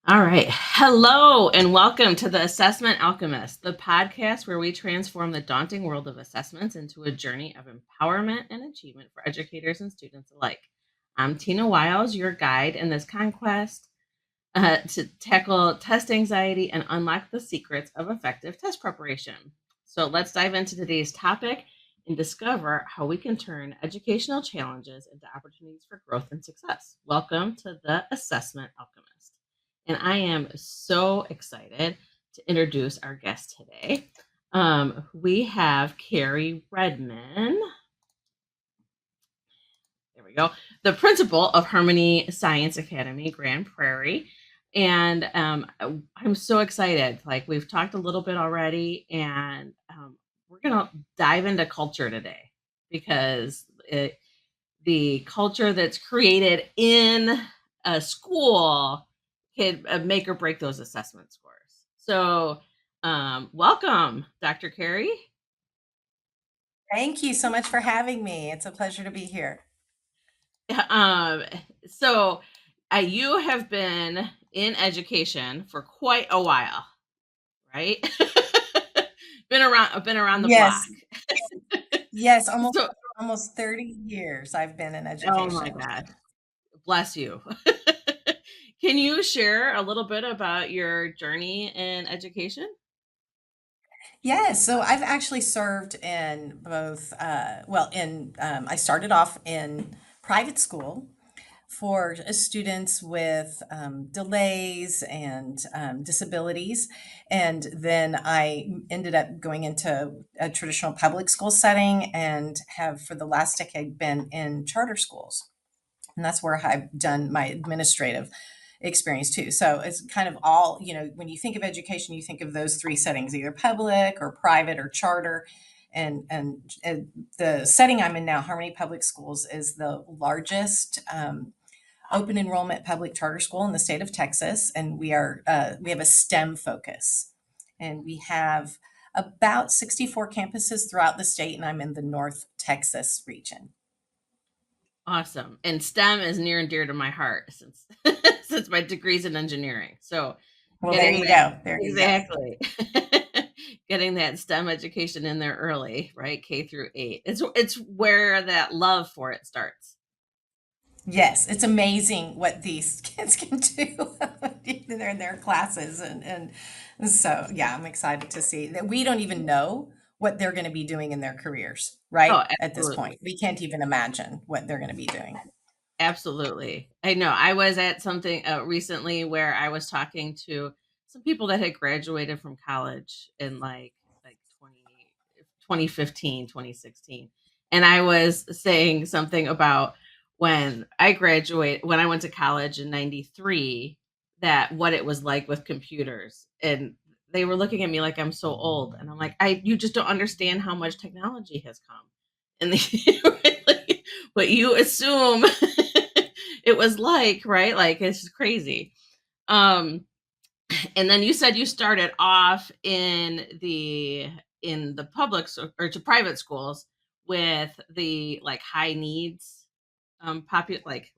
All right. Hello, and welcome to the Assessment Alchemist, the podcast where we transform the daunting world of assessments into a journey of empowerment and achievement for educators and students alike. I'm Tina Wiles, your guide in this conquest to tackle test anxiety and unlock the secrets of effective test preparation. So let's dive into today's topic and discover how we can turn educational challenges into opportunities for growth and success. Welcome to the Assessment Alchemist. And I am so excited to introduce our guest today. We have Carrie Redmond. There we go. The principal of Harmony Science Academy, Grand Prairie. And I'm so excited. Like we've talked a little bit already, and we're going to dive into culture today because the culture that's created in a school can make or break those assessment scores. So, welcome, Dr. Carrie. Thank you so much for having me. It's a pleasure to be here. Um, so, you have been in education for quite a while, right? been around the block. Yes, yes, So, almost 30 years I've been in oh my education. God, bless you. Can you share a little bit about your journey in education? Yes, so I've actually served in both, I started off in private school for students with delays and disabilities. And then I ended up going into a traditional public school setting and have for the last decade been in charter schools. And that's where I've done my administrative experience too. So it's kind of all, when you think of education, you think of those three settings, either public or private or charter. And the setting I'm in now, Harmony Public Schools, is the largest open enrollment public charter school in the state of Texas, and we have a STEM focus, and we have about 64 campuses throughout the state, and I'm in the North Texas region. Awesome. And STEM is near and dear to my heart since since my degree's in engineering. So Well, there getting you that go. There you go. exactly. Getting that STEM education in there early, right? K through 8. It's where that love for it starts. Yes, it's amazing what these kids can do in their classes, and so yeah, I'm excited to see that we don't even know what they're going to be doing in their careers, Oh, right? At this point, absolutely. we can't even imagine what they're going to be doing. Absolutely. I know. I was at something recently where I was talking to some people that had graduated from college in like 2015, 2016. And I was saying something about when I went to college in 93, that what it was like with computers. And they were looking at me like I'm so old. And I'm like, you just don't understand how much technology has come. And what you assume it was like, right? Like it's just crazy. Um, and then you said you started off in the or to private schools with the like high needs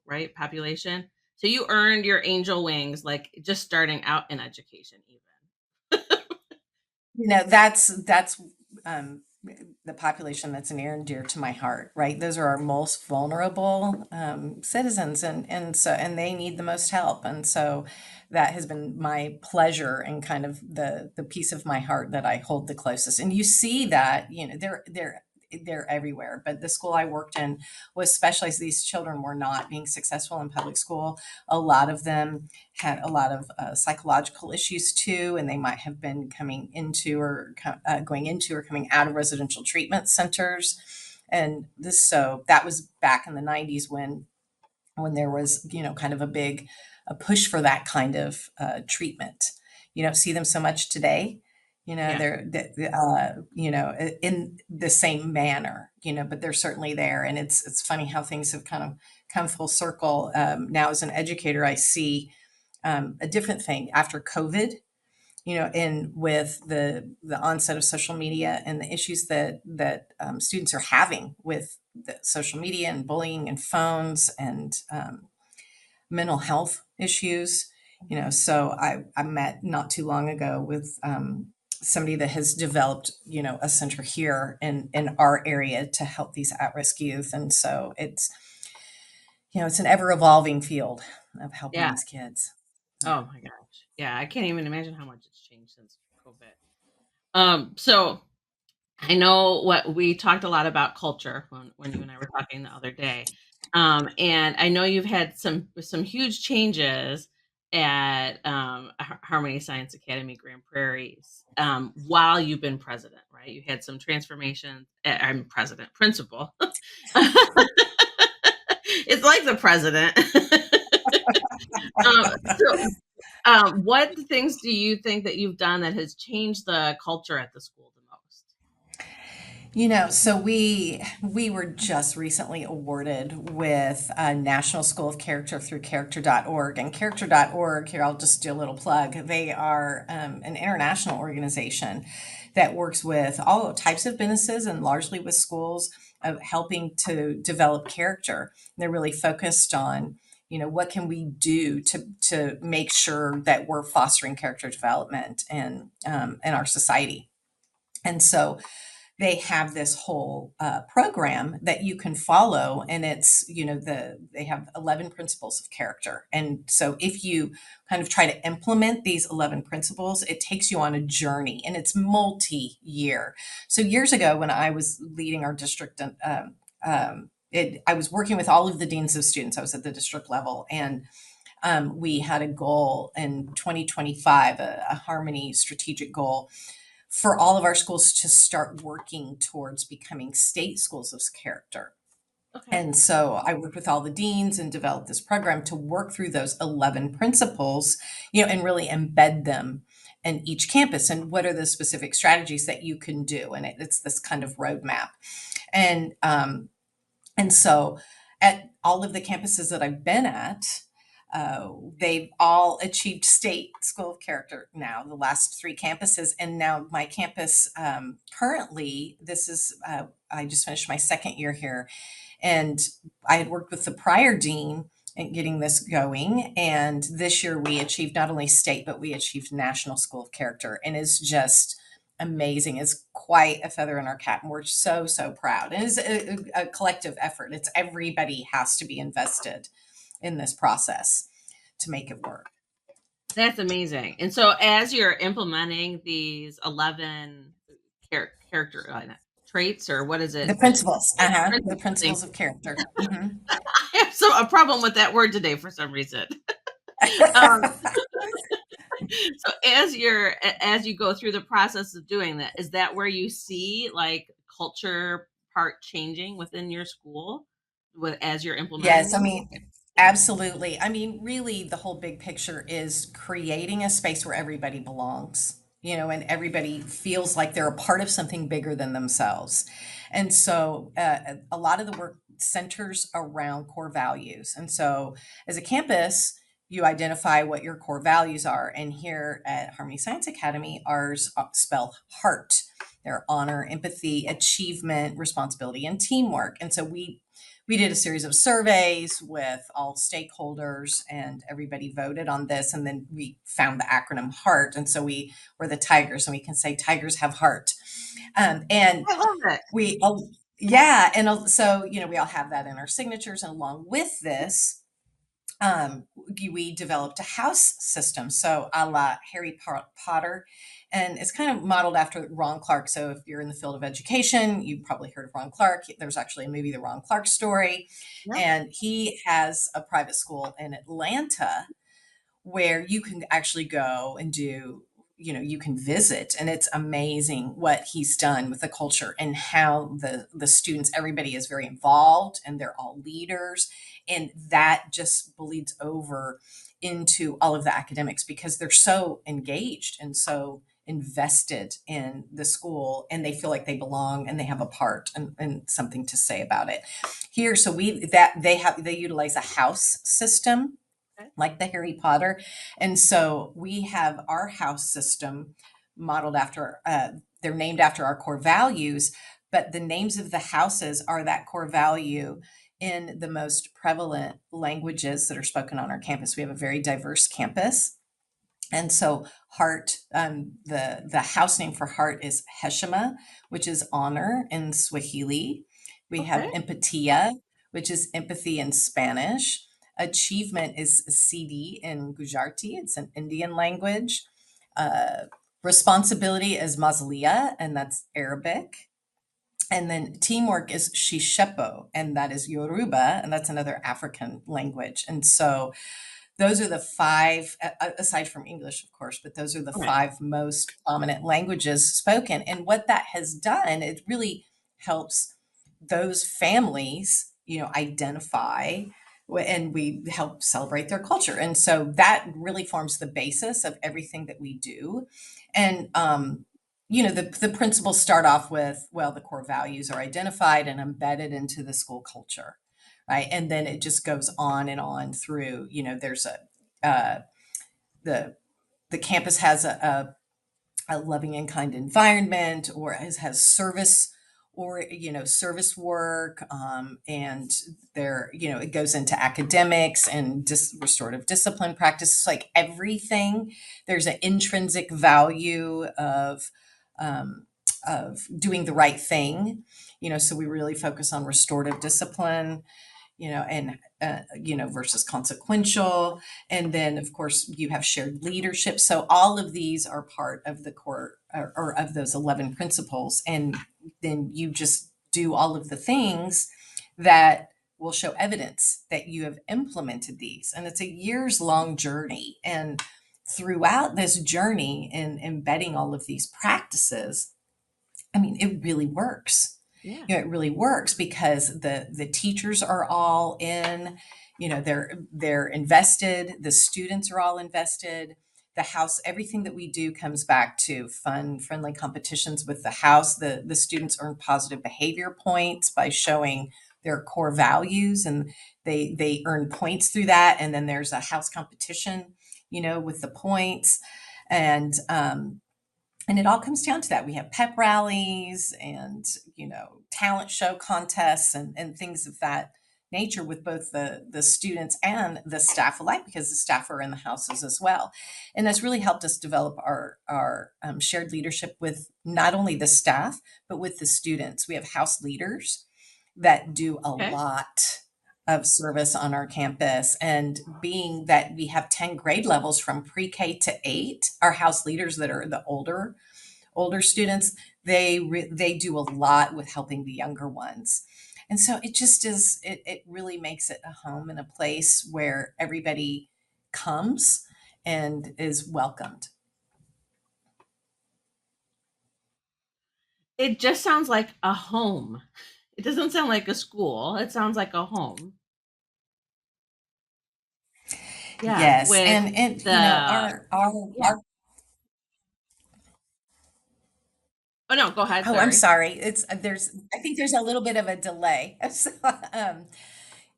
right population. So you earned your angel wings like just starting out in education even. That's um, the population that's near and dear to my heart, right? Those are our most vulnerable citizens, and they need the most help, and so that has been my pleasure and kind of the piece of my heart that I hold the closest. And you see that, they're everywhere. But the school I worked in was specialized. These children were not being successful in public school. A lot of them had a lot of psychological issues too, and they might have been going into or coming out of residential treatment centers. And so that was back in the 90s when there was, kind of a push for that kind of treatment. You don't see them so much today. Yeah. In the same manner, but they're certainly there. And it's funny how things have kind of come full circle. Now, as an educator, I see a different thing after COVID, and with the onset of social media and the issues that students are having with the social media and bullying and phones and mental health issues. So I met not too long ago with somebody that has developed, a center here in our area to help these at-risk youth. And so it's an ever evolving field of helping Yeah. these kids. Yeah. Oh my gosh. Yeah, I can't even imagine how much it's changed since COVID. So I know what we talked a lot about culture when you and I were talking the other day. And I know you've had some huge changes at Harmony Science Academy Grand Prairie while you've been president, right? You had some transformations. I'm president, principal. It's like the president. So, what things do you think that you've done that has changed the culture at the school the most? So we were just recently awarded with a National School of Character through character.org. And character.org, here I'll just do a little plug. They are an international organization that works with all types of businesses and largely with schools of helping to develop character. They're really focused on, what can we do to make sure that we're fostering character development in our society. And so they have this whole program that you can follow, and it's they have 11 principles of character. And so if you kind of try to implement these 11 principles, it takes you on a journey, and it's multi-year. So years ago, when I was leading our district, I was working with all of the deans of students. I was at the district level, and we had a goal in 2025, a harmony strategic goal for all of our schools to start working towards becoming state schools of character. Okay. And so I worked with all the deans and developed this program to work through those 11 principles, and really embed them in each campus. And what are the specific strategies that you can do? And it's this kind of roadmap. And so at all of the campuses that I've been at, they've all achieved state school of character now, the last three campuses. And now my campus, currently, I just finished my second year here. And I had worked with the prior dean in getting this going. And this year we achieved not only state, but we achieved national school of character. And it's just amazing. It's quite a feather in our cap. And we're so, so proud. And it's a collective effort. It's everybody has to be invested in this process to make it work. That's amazing. And so as you're implementing these 11 character traits, or what is The it? principles, the Principles, principles of character. Mhm. I have a problem with that word today for some reason. Um, so as you go through the process of doing that, is that where you see like culture part changing within your school as you're implementing Yes, I them? mean, absolutely. I mean, really, the whole big picture is creating a space where everybody belongs, and everybody feels like they're a part of something bigger than themselves. And so a lot of the work centers around core values. And so as a campus, you identify what your core values are. And here at Harmony Science Academy, ours spell heart. They're honor, empathy, achievement, responsibility, and teamwork. And so we did a series of surveys with all stakeholders, and everybody voted on this. And then we found the acronym HEART. And so we were the Tigers, and we can say Tigers have heart. And I love it. we, yeah. And so, we all have that in our signatures. And along with this, we developed a house system. So a la Harry Potter. And it's kind of modeled after Ron Clark. So if you're in the field of education, you've probably heard of Ron Clark. There's actually a movie, The Ron Clark Story. Yep. And he has a private school in Atlanta where you can actually go and do, you can visit. And it's amazing what he's done with the culture and how the students, everybody is very involved, and they're all leaders. And that just bleeds over into all of the academics because they're so engaged and so invested in the school, and they feel like they belong and they have a part and something to say about it here. So they utilize a house system Okay. like the Harry Potter. And so we have our house system modeled after, they're named after our core values, but the names of the houses are that core value in the most prevalent languages that are spoken on our campus. We have a very diverse campus. And so heart, the house name for heart is Heshima, which is honor in Swahili. We have Okay. empatia, which is empathy in Spanish. Achievement is CD in Gujarati. It's an Indian language. Uh, Responsibility is Mazliya, and that's Arabic. And then teamwork is Shishepo, and that is Yoruba, and that's another African language. And so those are the five, aside from English, of course, but those are the Right. five most prominent languages spoken. And what that has done, it really helps those families, identify and we help celebrate their culture. And so that really forms the basis of everything that we do. And, the principles start off with, well, the core values are identified and embedded into the school culture, right? And then it just goes on and on through, there's uh, the the campus has a loving and kind environment, or has service, or service work, and there, it goes into academics and restorative discipline practices, like everything. There's an intrinsic value of doing the right thing, so we really focus on restorative discipline, and versus consequential. And then, of course, you have shared leadership. So all of these are part of the core, or of those 11 principles. And then you just do all of the things that will show evidence that you have implemented these. And it's a years long journey. And throughout this journey in embedding all of these practices, I mean, it really works. Yeah. It really works because the teachers are all in, they're invested, the students are all invested. The house, everything that we do comes back to fun, friendly competitions with the house. The students earn positive behavior points by showing their core values, and they earn points through that. And then there's a house competition, with the points. And it all comes down to that. We have pep rallies and, talent show contests and things of that nature with both the students and the staff alike, because the staff are in the houses as well. And that's really helped us develop our shared leadership with not only the staff, but with the students. We have house leaders that do a Okay. lot of service on our campus. And being that we have 10 grade levels from pre-K to 8, our house leaders that are the older students, they do a lot with helping the younger ones. And so it just is, it really makes it a home and a place where everybody comes and is welcomed. It just sounds like a home. It doesn't sound like a school. It sounds like a home. Yeah, Yes. with And the yeah. our Oh, no, go ahead, oh, I'm sorry. sorry. It's there's I think there's a little bit of a delay. So, yeah,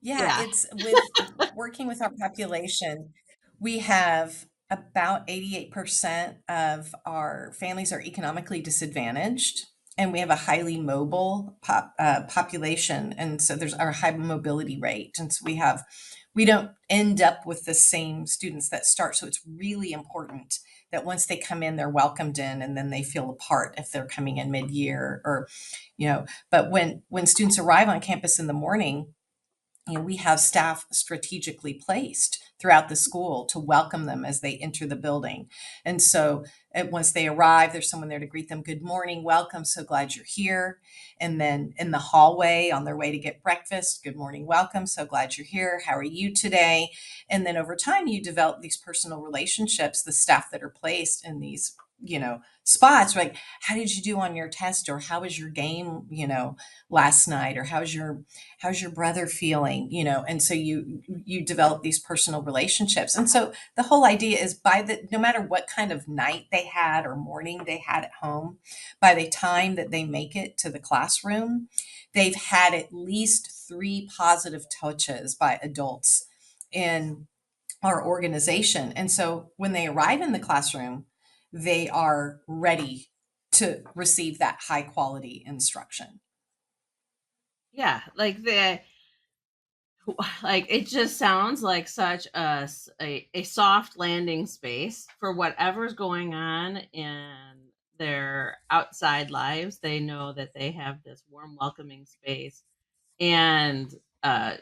Yeah. it's with working with our population. We have about 88% of our families are economically disadvantaged, and we have a highly mobile population. And so there's our high mobility rate. And so we don't end up with the same students that start. So it's really important that once they come in, they're welcomed in, and then they feel a part if they're coming in mid-year, or, but when students arrive on campus in the morning, we have staff strategically placed throughout the school to welcome them as they enter the building. And so once they arrive, there's someone there to greet them. Good morning, welcome, so glad you're here. And then in the hallway on their way to get breakfast, good morning, welcome, so glad you're here. How are you today? And then over time, you develop these personal relationships, the staff that are placed in these, spots, like, how did you do on your test? Or how was your game, last night? Or how's your brother feeling, and so you develop these personal relationships. And so the whole idea is, no matter what kind of night they had or morning they had at home, by the time that they make it to the classroom, they've had at least 3 positive touches by adults in our organization. And so when they arrive in the classroom, they are ready to receive that high quality instruction. Yeah, like Like it just sounds like such a soft landing space for whatever's going on in their outside lives. They know that they have this warm, welcoming space, and uh,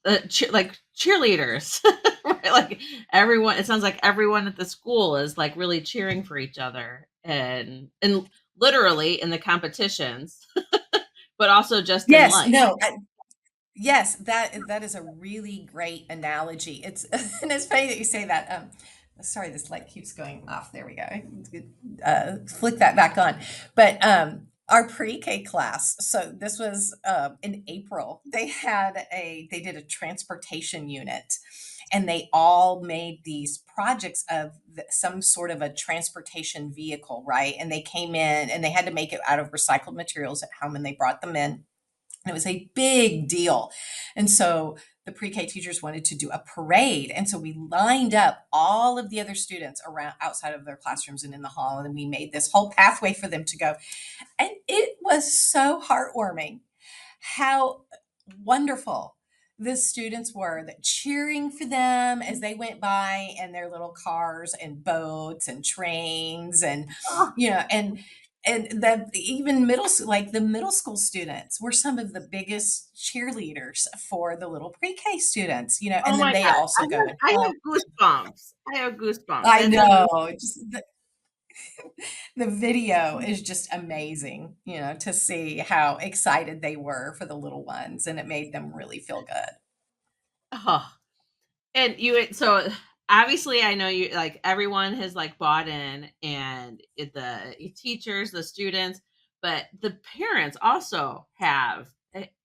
like cheerleaders, right? Like everyone. It sounds like everyone at the school is like really cheering for each other, and literally in the competitions, but also just in Yes, life. no, yes, that is a really great analogy. It's and it's funny that you say that. Sorry, this light keeps going off. There we go. Flick that back on. But our pre-K class. So this was in April. They did a transportation unit, and they all made these projects of some sort of a transportation vehicle, right? And they came in and they had to make it out of recycled materials at home, and they brought them in. It was a big deal. And so the pre-K teachers wanted to do a parade. And so we lined up all of the other students around outside of their classrooms and in the hall. And we made this whole pathway for them to go. And it was so heartwarming how wonderful the students were, that cheering for them as they went by in their little cars and boats and trains, and you know and that even like the middle school students were some of the biggest cheerleaders for the little pre-K students, Oh and then my they god, also go and I help. have goosebumps. I have goosebumps. I That's know, amazing. just the video is just amazing, to see how excited they were for the little ones, and it made them really feel good. Oh, and so obviously I know you like everyone has like bought in, and the teachers, the students, but the parents also have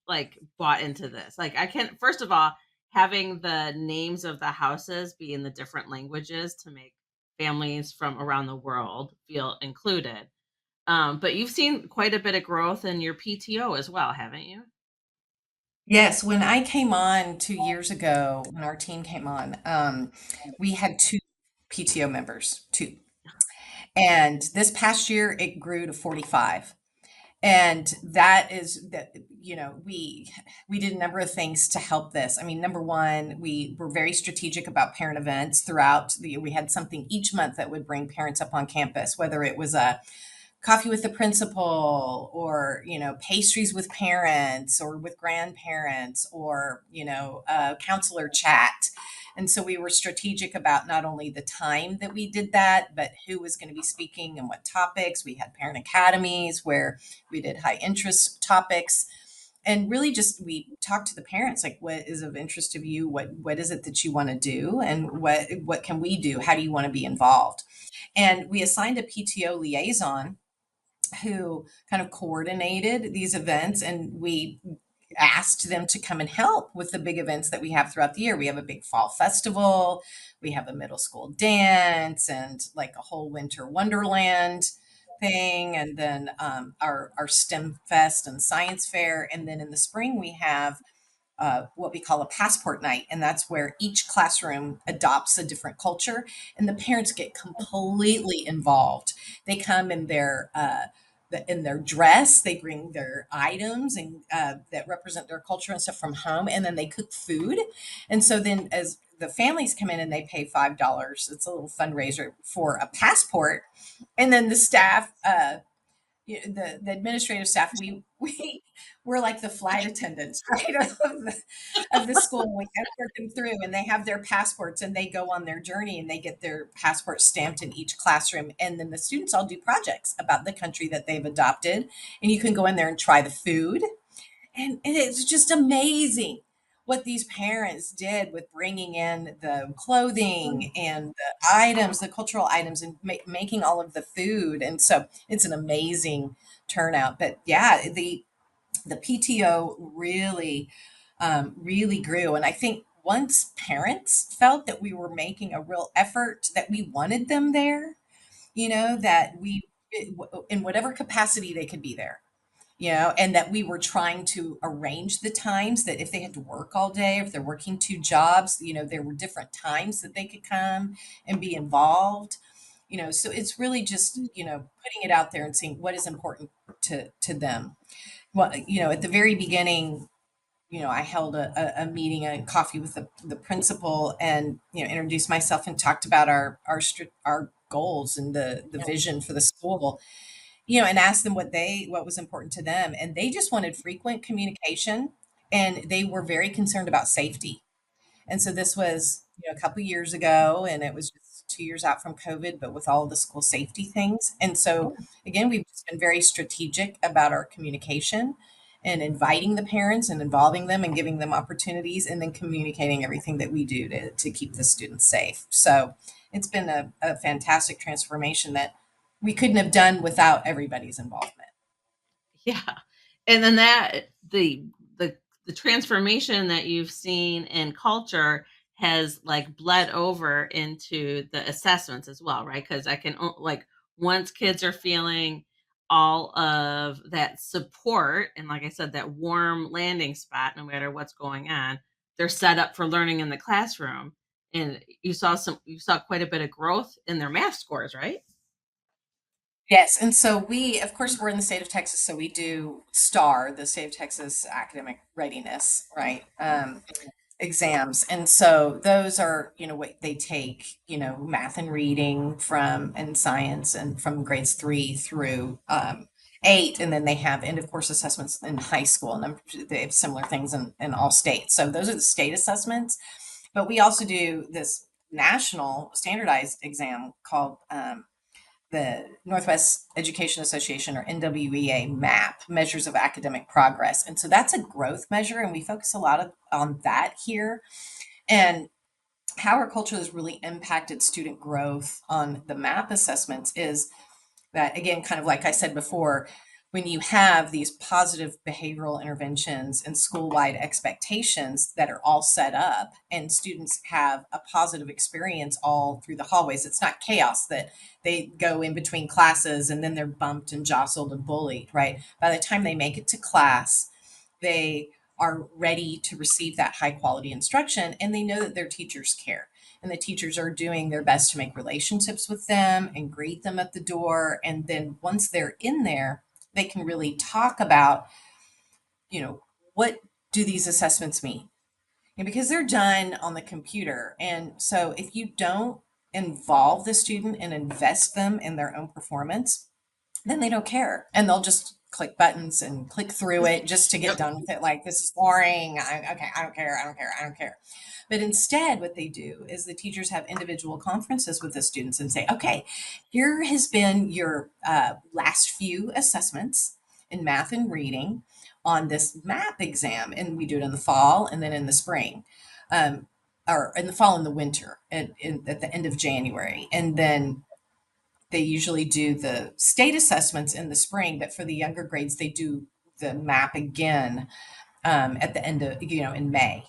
like bought into this. Like I can first of all having the names of the houses be in the different languages to make families from around the world feel included. But you've seen quite a bit of growth in your PTO as well, haven't you? Yes, when I came on 2 years ago, when our team came on, we had two PTO members, two. And this past year, it grew to 45. And that is that, we did a number of things to help this. I mean, number one, we were very strategic about parent events throughout we had something each month that would bring parents up on campus, whether it was a coffee with the principal, or pastries with parents or with grandparents, or a counselor chat. And so we were strategic about not only the time that we did that, but who was going to be speaking and what topics. We had parent academies where we did high interest topics, and really just we talked to the parents, like, what is of interest to you, what is it that you want to do, and what can we do, how do you want to be involved. And we assigned a PTO liaison who kind of coordinated these events, and we asked them to come and help with the big events that we have throughout the year. We have a big fall festival, we have a middle school dance, and like a whole winter wonderland thing, and then our STEM fest and science fair. And then in the spring we have what we call a passport night, and that's where each classroom adopts a different culture, and the parents get completely involved. They come in their dress, they bring their items and that represent their culture and stuff from home, and then they cook food. And so then, as the families come in and they pay $5, it's a little fundraiser for a passport, and then the staff. The administrative staff, we're like the flight attendants, right, of the school. We escort them through, and they have their passports, and they go on their journey, and they get their passport stamped in each classroom. And then the students all do projects about the country that they've adopted, and you can go in there and try the food. And it's just amazing what these parents did with bringing in the clothing and the items, the cultural items, and making all of the food. And so it's an amazing turnout. But yeah, the PTO really grew. And I think once parents felt that we were making a real effort, that we wanted them there, that in whatever capacity they could be there, and that we were trying to arrange the times, that if they had to work all day, if they're working two jobs, there were different times that they could come and be involved. So it's really just, putting it out there and seeing what is important to them. Well, at the very beginning, I held a meeting, a coffee with the principal, and introduced myself and talked about our goals and the Yeah. vision for the school, and asked them what was important to them, and they just wanted frequent communication, and they were very concerned about safety. And so this was, a couple years ago, and it was just 2 years out from COVID, but with all the school safety things. And so again, we've just been very strategic about our communication and inviting the parents and involving them and giving them opportunities, and then communicating everything that we do to keep the students safe. So it's been a fantastic transformation that we couldn't have done without everybody's involvement. Yeah. And then the the transformation that you've seen in culture has like bled over into the assessments as well, right? Because like once kids are feeling all of that support and like I said, that warm landing spot, no matter what's going on, they're set up for learning in the classroom. And you saw quite a bit of growth in their math scores, right? Yes, and so we, of course, we're in the state of Texas, so we do STAR, the State of Texas Academic Readiness, right? Exams. And so those are, what they take, math and reading and science and from grades 3 through 8. And then they have end of course assessments in high school. And they have similar things in all states. So those are the state assessments. But we also do this national standardized exam called the Northwest Education Association, or NWEA MAP, Measures of Academic Progress. And so that's a growth measure, and we focus a lot on that here. And how our culture has really impacted student growth on the MAP assessments is that, again, kind of like I said before, when you have these positive behavioral interventions and school-wide expectations that are all set up, and students have a positive experience all through the hallways, it's not chaos that they go in between classes and then they're bumped and jostled and bullied, right? By the time they make it to class, they are ready to receive that high quality instruction, and they know that their teachers care, and the teachers are doing their best to make relationships with them and greet them at the door. And then once they're in there, they can really talk about, what do these assessments mean? And because they're done on the computer. And so if you don't involve the student and invest them in their own performance, then they don't care. And they'll just click buttons and click through it just to get Yep. done with it. Like, this is boring. Okay, I don't care. I don't care. I don't care. But instead, what they do is the teachers have individual conferences with the students and say, okay, here has been your last few assessments in math and reading on this MAP exam. And we do it in the fall and then in the spring, um, or in the fall and the winter at the end of January. And then they usually do the state assessments in the spring, but for the younger grades, they do the MAP again at the end of, in May.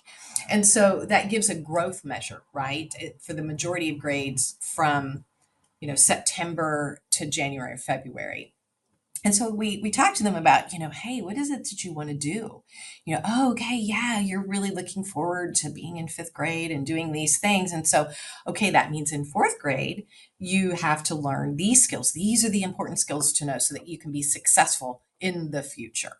And so that gives a growth measure, right? For the majority of grades from, September to January or February. And so we talked to them about, hey, what is it that you want to do? Oh, okay, yeah, you're really looking forward to being in fifth grade and doing these things. And so, okay, that means in fourth grade, you have to learn these skills. These are the important skills to know so that you can be successful in the future.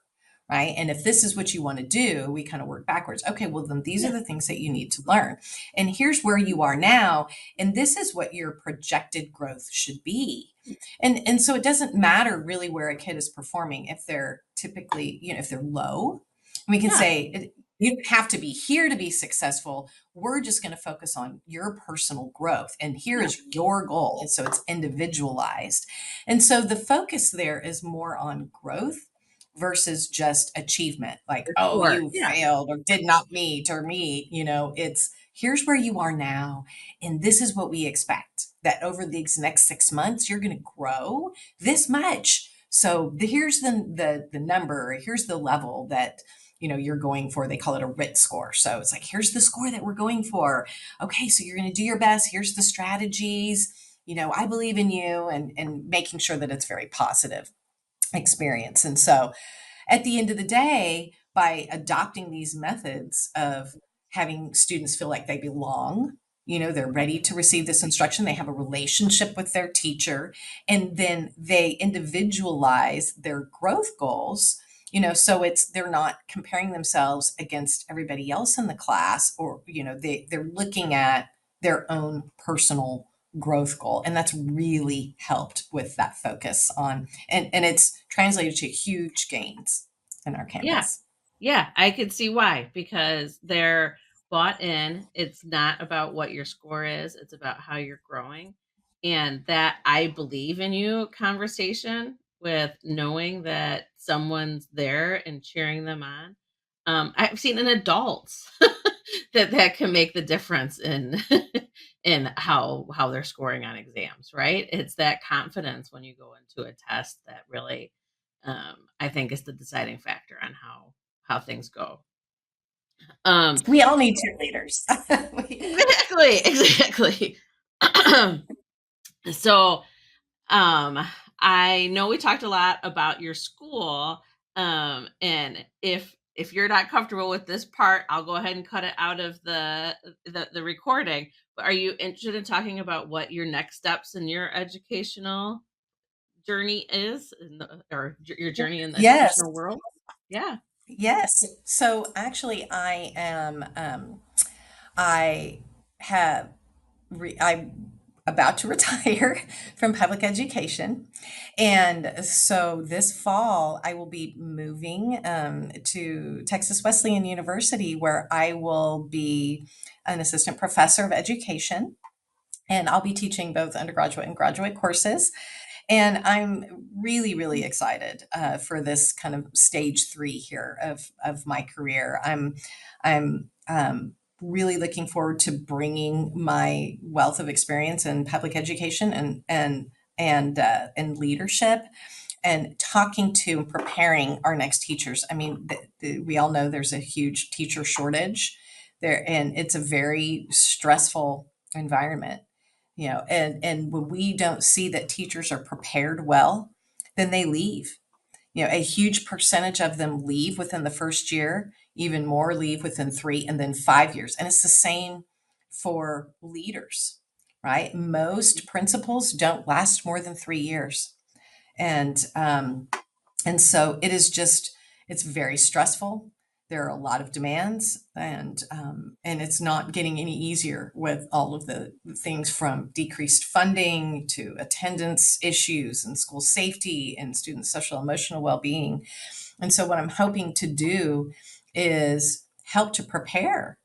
Right. And if this is what you want to do, we kind of work backwards. Okay, well, then these are Yeah. the things that you need to learn. And here's where you are now. And this is what your projected growth should be. And so it doesn't matter really where a kid is performing if they're typically, if they're low. We can Yeah. say you don't have to be here to be successful. We're just going to focus on your personal growth. And here Yeah. is your goal. So it's individualized. And so the focus there is more on growth versus just achievement. Like, For oh, sure. you Yeah. failed or did not meet or meet, it's here's where you are now. And this is what we expect, that over these next 6 months, you're going to grow this much. So here's the number, here's the level that you're going for. They call it a RIT score. So it's like, here's the score that we're going for. Okay, so you're going to do your best. Here's the strategies. I believe in you, and making sure that it's very positive experience. And so at the end of the day, by adopting these methods of having students feel like they belong, they're ready to receive this instruction, they have a relationship with their teacher, and then they individualize their growth goals. so they're not comparing themselves against everybody else in the class, or they're looking at their own personal growth goal, and that's really helped with that focus on, and it's translated to huge gains in our Yeah. campus. Yeah, I could see why, because they're bought in. It's not about what your score is, it's about how you're growing. And that "I believe in you" conversation, with knowing that someone's there and cheering them on. I've seen in adults that can make the difference in in how they're scoring on exams, right? It's that confidence when you go into a test that really, I think, is the deciding factor on how things go. Um, We all need cheerleaders. exactly, exactly. So, um, I know we talked a lot about your school, and if you're not comfortable with this part, I'll go ahead and cut it out of the recording. But are you interested in talking about what your next steps in your educational journey is, or your journey in the Yes. educational world? Yeah. Yes. So actually, I have, I'm about to retire from public education. And so this fall, I will be moving to Texas Wesleyan University, where I will be an assistant professor of education. And I'll be teaching both undergraduate and graduate courses. And I'm really, really excited for this kind of stage three here of my career. I'm really looking forward to bringing my wealth of experience in public education and leadership, and talking to and preparing our next teachers. I mean, we all know there's a huge teacher shortage there, and it's a very stressful environment, and when we don't see that teachers are prepared well, then they leave. A huge percentage of them leave within the first year, even more leave within 3 and then 5 years. And it's the same for leaders, right? Most principals don't last more than 3 years. And so it is just, it's very stressful. There are a lot of demands, and it's not getting any easier with all of the things from decreased funding to attendance issues and school safety and student social emotional well-being. And so what I'm hoping to do is help to prepare,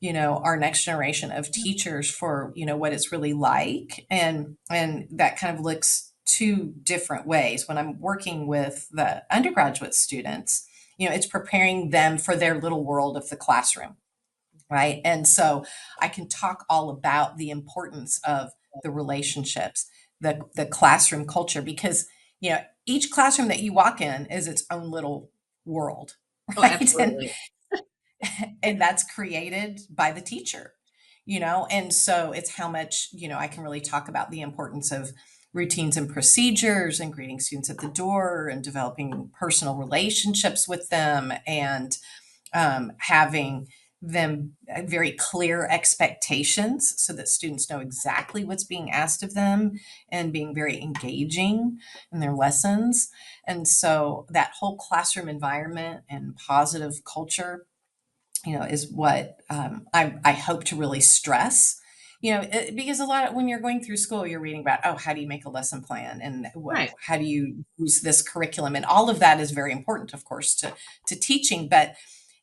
our next generation of teachers for, what it's really like. And that kind of looks two different ways. When I'm working with the undergraduate students, it's preparing them for their little world of the classroom, right? And so I can talk all about the importance of the relationships, the classroom culture, because each classroom that you walk in is its own little world, Oh, right? and absolutely. and that's created by the teacher, and so it's how much, I can really talk about the importance of routines and procedures, and greeting students at the door, and developing personal relationships with them, and having them very clear expectations so that students know exactly what's being asked of them, and being very engaging in their lessons. And so that whole classroom environment and positive culture, is what I hope to really stress. Because a lot of, when you're going through school, you're reading about, oh, how do you make a lesson plan, and Right. how do you use this curriculum, and all of that is very important, of course, to teaching. But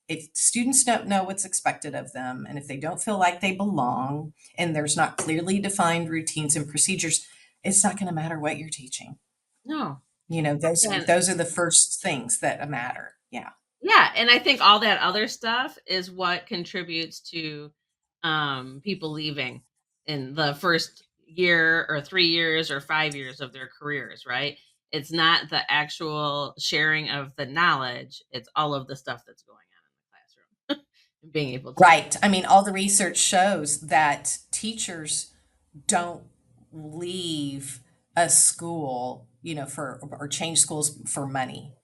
if students don't know what's expected of them, and if they don't feel like they belong, and there's not clearly defined routines and procedures, it's not going to matter what you're teaching. No. Those And those are the first things that matter. Yeah. yeah, and I think all that other stuff is what contributes to, people leaving in the first year or 3 years or 5 years of their careers, right? It's not the actual sharing of the knowledge, it's all of the stuff that's going on in the classroom and being able to Right. I mean, all the research shows that teachers don't leave a school, for, or change schools for money.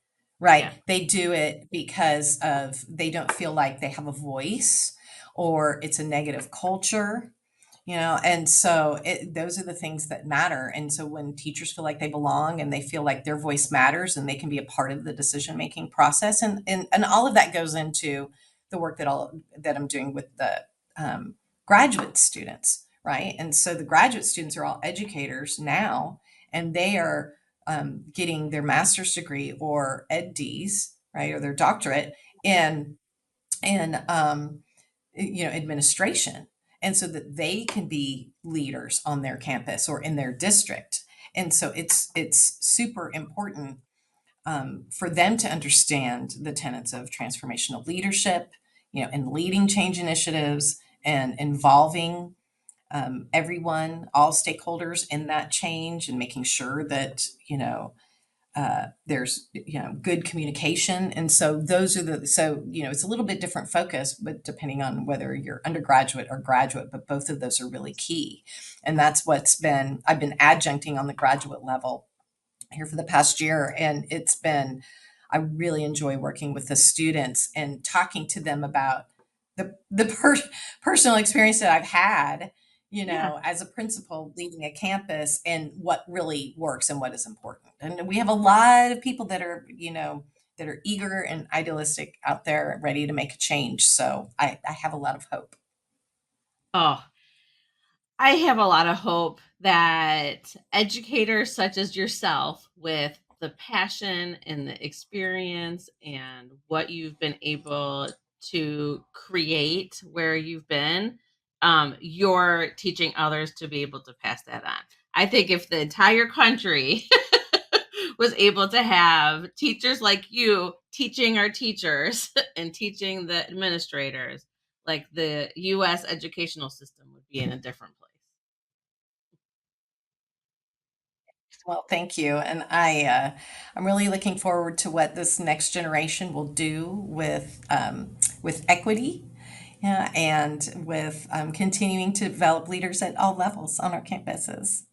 yeah. Right. They do it because of, they don't feel like they have a voice, or it's a negative culture, And so those are the things that matter. And so when teachers feel like they belong and they feel like their voice matters and they can be a part of the decision making process, and all of that goes into the work that I'm doing with the graduate students, right? And so the graduate students are all educators now, and they are getting their master's degree or ed.ds, right, or their doctorate in administration, and so that they can be leaders on their campus or in their district. And so it's super important for them to understand the tenets of transformational leadership, and leading change initiatives and involving everyone, all stakeholders in that change, and making sure that there's good communication. And so those are it's a little bit different focus, but depending on whether you're undergraduate or graduate, but both of those are really key. And that's I've been adjuncting on the graduate level here for the past year, and I really enjoy working with the students and talking to them about the personal experience that I've had, Yeah. as a principal leading a campus, and what really works and what is important. And we have a lot of people that are eager and idealistic out there, ready to make a change. So I have a lot of hope. Oh, I have a lot of hope that educators such as yourself, with the passion and the experience and what you've been able to create where you've been, you're teaching others to be able to pass that on. I think if the entire country was able to have teachers like you teaching our teachers and teaching the administrators, like, the US educational system would be in a different place. Well, thank you. And I'm really looking forward to what this next generation will do with equity, and with continuing to develop leaders at all levels on our campuses.